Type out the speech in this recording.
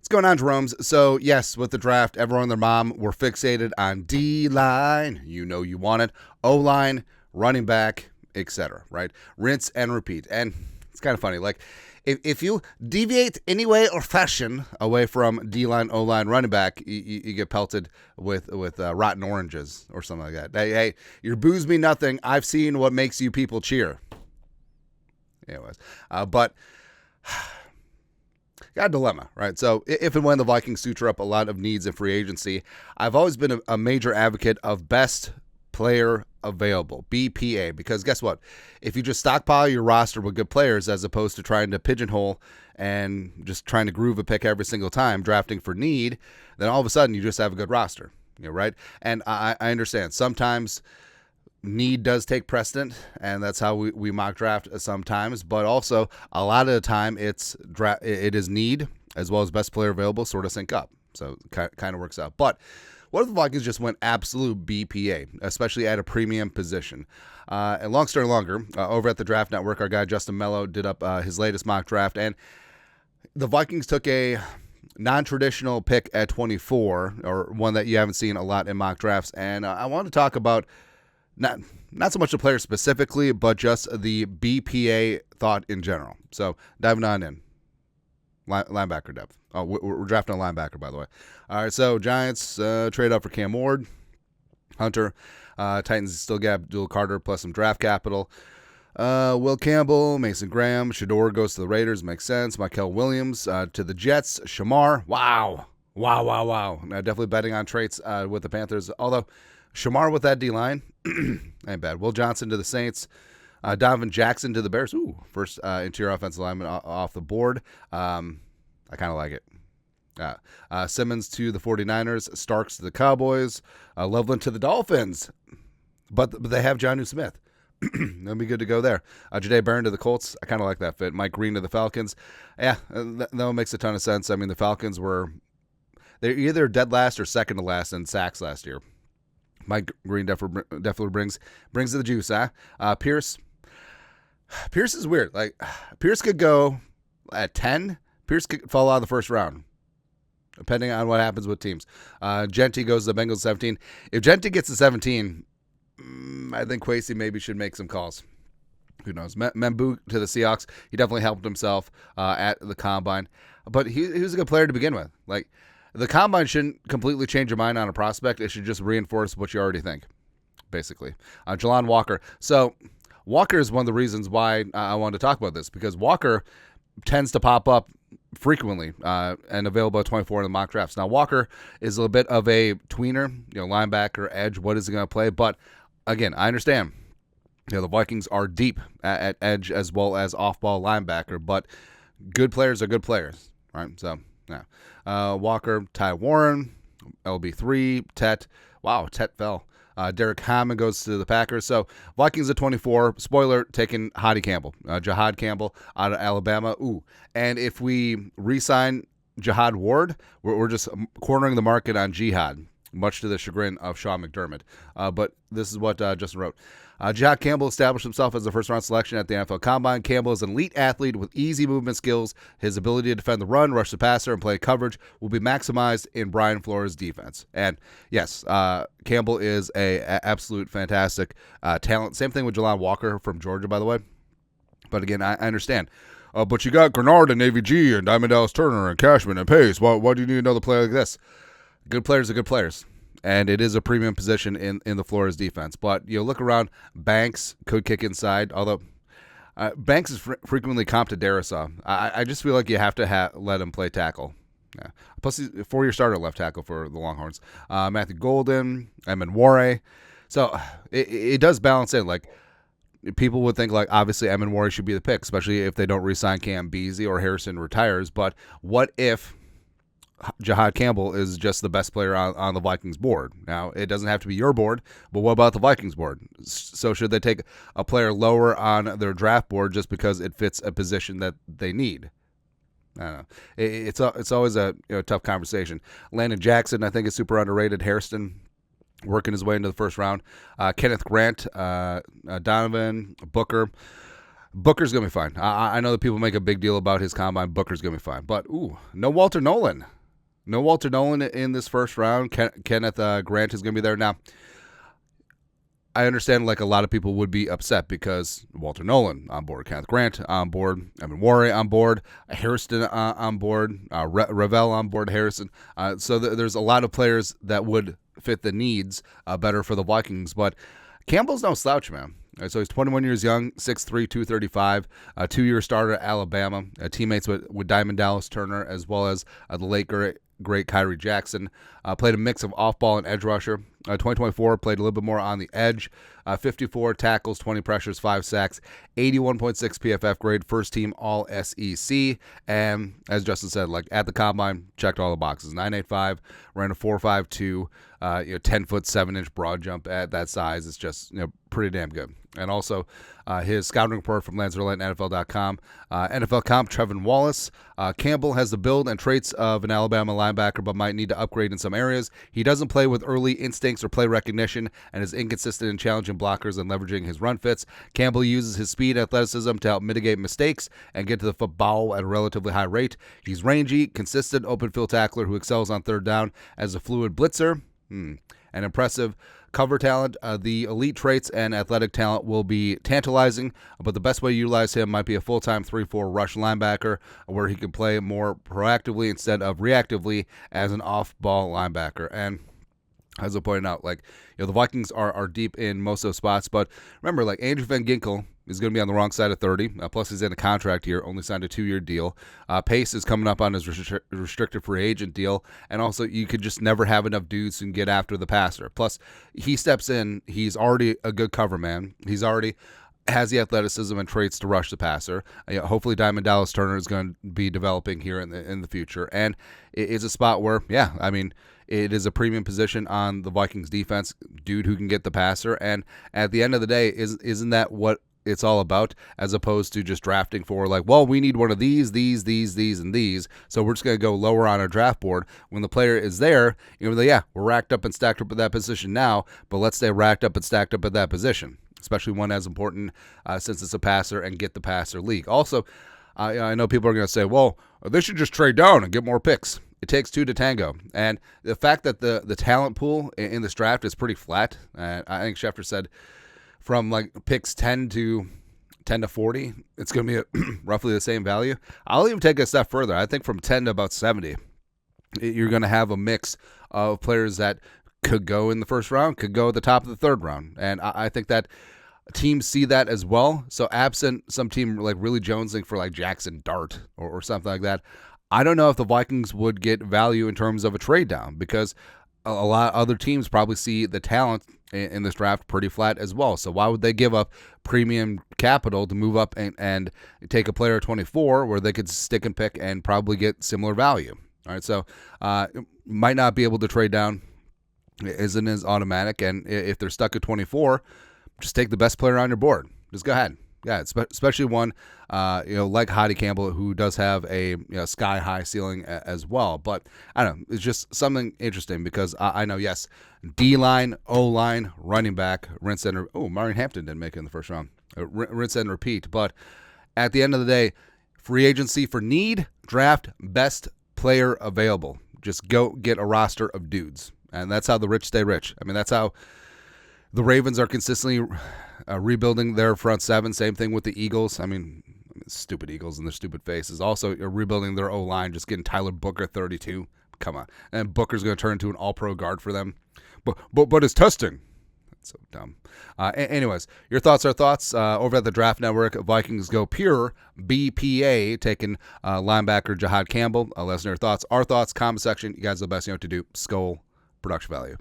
What's going on, Jeromes? So, yes, with the draft, everyone and their mom were fixated on D-line. You know you want it. O-line, running back, etc., right? Rinse and repeat. And it's kind of funny. Like, if you deviate any way or fashion away from D-line, O-line, running back, you get pelted with rotten oranges or something like that. Hey, your booze mean nothing. I've seen what makes you people cheer. Anyways, but... got a dilemma, right? So if and when the Vikings suture up a lot of needs in free agency, I've always been a major advocate of best player available, BPA, because guess what? If you just stockpile your roster with good players as opposed to trying to pigeonhole and just trying to groove a pick every single time, drafting for need, then all of a sudden you just have a good roster, right? And I understand sometimes need does take precedent, and that's how we mock draft sometimes, but also a lot of the time it is need as well as best player available sort of sync up, so it kind of works out. But what if the Vikings just went absolute BPA, especially at a premium position? And long story longer, over at the Draft Network, our guy Justin Mello did up his latest mock draft, and the Vikings took a non-traditional pick at 24, or one that you haven't seen a lot in mock drafts, and I want to talk about not so much the player specifically, but just the BPA thought in general. So diving on in. Linebacker depth. Oh, we're drafting a linebacker, by the way. All right, so Giants trade up for Cam Ward, Hunter. Titans still get Abdul Carter plus some draft capital. Will Campbell, Mason Graham, Shador goes to the Raiders. Makes sense. Mykel Williams to the Jets. Shamar. Wow. Definitely betting on traits with the Panthers. Although Shamar with that D-line, ain't bad. Will Johnson to the Saints. Donovan Jackson to the Bears. Ooh, first interior offensive lineman off the board. I kind of like it. Simmons to the 49ers. Starks to the Cowboys. Loveland to the Dolphins. But they have Jonnu Smith. That'll be good to go there. Jahdae Barron to the Colts. I kind of like that fit. Mike Green to the Falcons. Yeah, that makes a ton of sense. I mean, the Falcons they're either dead last or second to last in sacks last year. Mike Green definitely brings the juice, huh? Pierce is weird. Like, Pierce could go at 10. Pierce could fall out of the first round, depending on what happens with teams. Genti goes to the Bengals 17. If Genti gets to 17, I think Kwesi maybe should make some calls. Who knows? Membu to the Seahawks. He definitely helped himself at the Combine. But he was a good player to begin with. Like, the Combine shouldn't completely change your mind on a prospect. It should just reinforce what you already think, basically. Jelon Walker. So Walker is one of the reasons why I wanted to talk about this, because Walker tends to pop up frequently and available at 24 in the mock drafts. Now, Walker is a little bit of a tweener, linebacker, edge. What is he going to play? But, again, I understand. The Vikings are deep at edge as well as off-ball linebacker, but good players are good players, right? So, yeah. Walker, Ty Warren, LB3, Tet. Wow, Tet fell. Derek Hammond goes to the Packers. So Vikings at 24. Spoiler, taking Jihaad Campbell out of Alabama. Ooh, and if we re-sign Jihad Ward, we're just cornering the market on Jihad, much to the chagrin of Sean McDermott. But this is what Justin wrote. Jihaad Campbell established himself as a first-round selection at the NFL Combine. Campbell is an elite athlete with easy movement skills. His ability to defend the run, rush the passer, and play coverage will be maximized in Brian Flores' defense. And, yes, Campbell is a absolute fantastic talent. Same thing with Jelon Walker from Georgia, by the way. But, again, I understand. But you got Grenard and AVG and Diamond Dallas Turner and Cashman and Pace. Why do you need another player like this? Good players are good players. And it is a premium position in the Flores defense. But look around, Banks could kick inside, although Banks is frequently comped to Darisaw. I just feel like you have to let him play tackle. Yeah. Plus, he's a 4-year starter left tackle for the Longhorns. Matthew Golden, Emin Ware. So it does balance in. Like, people would think, like, obviously Emin Ware should be the pick, especially if they don't re-sign Cam Beasley or Harrison retires. But what if Jihaad Campbell is just the best player on the Vikings board? Now, it doesn't have to be your board, but what about the Vikings board? So should they take a player lower on their draft board just because it fits a position that they need? I don't know. It's always a tough conversation. Landon Jackson, I think, is super underrated. Hairston working his way into the first round. Kenneth Grant, Donovan, Booker. Booker's going to be fine. I know that people make a big deal about his combine. Booker's going to be fine. But, no Walter Nolan. No Walter Nolan in this first round. Kenneth Grant is going to be there. Now, I understand like a lot of people would be upset because Walter Nolan on board, Kenneth Grant on board, Evan Warray on board, Harrison on board, Ravel on board, Harrison. So there's a lot of players that would fit the needs better for the Vikings. But Campbell's no slouch, man. So he's 21 years young, 6'3", 235, a 2-year starter at Alabama, teammates with Diamond Dallas Turner, as well as the late great Kyrie Jackson. Played a mix of off-ball and edge rusher. 2024 played a little bit more on the edge. 54 tackles, 20 pressures, 5 sacks, 81.6 PFF grade, first team all SEC. And as Justin said, like at the combine, checked all the boxes. 9.85, ran a 4.52, 10-foot 7-inch broad jump at that size. It's just pretty damn good. And also his scouting report from Lanzerlet and NFL.com. NFL comp Trevin Wallace. Campbell has the build and traits of an Alabama linebacker, but might need to upgrade in some areas. He doesn't play with early instincts or play recognition and is inconsistent in challenging blockers and leveraging his run fits. Campbell uses his speed and athleticism to help mitigate mistakes and get to the football at a relatively high rate. He's rangy, consistent open field tackler who excels on third down as a fluid blitzer. An impressive cover talent. The elite traits and athletic talent will be tantalizing, but the best way to utilize him might be a full-time 3-4 rush linebacker where he can play more proactively instead of reactively as an off-ball linebacker. And as I pointed out, the Vikings are deep in most of those spots, but remember, Andrew Van Ginkel is going to be on the wrong side of 30. Plus, he's in a contract here, only signed a 2-year deal. Pace is coming up on his restricted free agent deal, and also you could just never have enough dudes who can get after the passer. Plus, he steps in. He's already a good cover man. He's already has the athleticism and traits to rush the passer. Hopefully, Diamond Dallas Turner is going to be developing here in the future, and it's a spot where, it is a premium position on the Vikings defense, dude who can get the passer. And at the end of the day, isn't that what it's all about, as opposed to just drafting for we need one of these, and these. So we're just going to go lower on our draft board. When the player is there, we're racked up and stacked up at that position now, but let's stay racked up and stacked up at that position, especially one as important since it's a passer and get the passer league. Also, I know people are going to say, well, they should just trade down and get more picks. It takes two to tango. And the fact that the talent pool in this draft is pretty flat, I think Schefter said from picks 10 to 40, it's going to be roughly the same value. I'll even take it a step further. I think from 10 to about 70, you're going to have a mix of players that could go in the first round, could go at the top of the third round. And I think that teams see that as well. So absent some team really jonesing for Jackson Dart or something like that, I don't know if the Vikings would get value in terms of a trade down, because a lot of other teams probably see the talent in this draft pretty flat as well. So why would they give up premium capital to move up and take a player at 24 where they could stick and pick and probably get similar value? All right, so might not be able to trade down. Isn't as automatic, and if they're stuck at 24, just take the best player on your board. Just go ahead. Yeah, especially one, like Jihaad Campbell, who does have a sky-high ceiling as well. But I don't know, it's just something interesting because I know, yes, D-line, O-line, running back, rinse and Marion Hampton didn't make it in the first round. Rinse and repeat. But at the end of the day, free agency for need, draft best player available. Just go get a roster of dudes. And that's how the rich stay rich. I mean, that's how the Ravens are consistently rebuilding their front seven. Same thing with the Eagles. I mean, stupid Eagles and their stupid faces. Also, rebuilding their O-line, just getting Tyler Booker 32. Come on. And Booker's going to turn into an all-pro guard for them. But it's testing. That's so dumb. Anyways, your thoughts are thoughts. Over at the Draft Network, Vikings go pure BPA, taking linebacker Jihaad Campbell. Let us know your thoughts. Our thoughts, comment section. You guys are the best. You know what to do. Skull production value.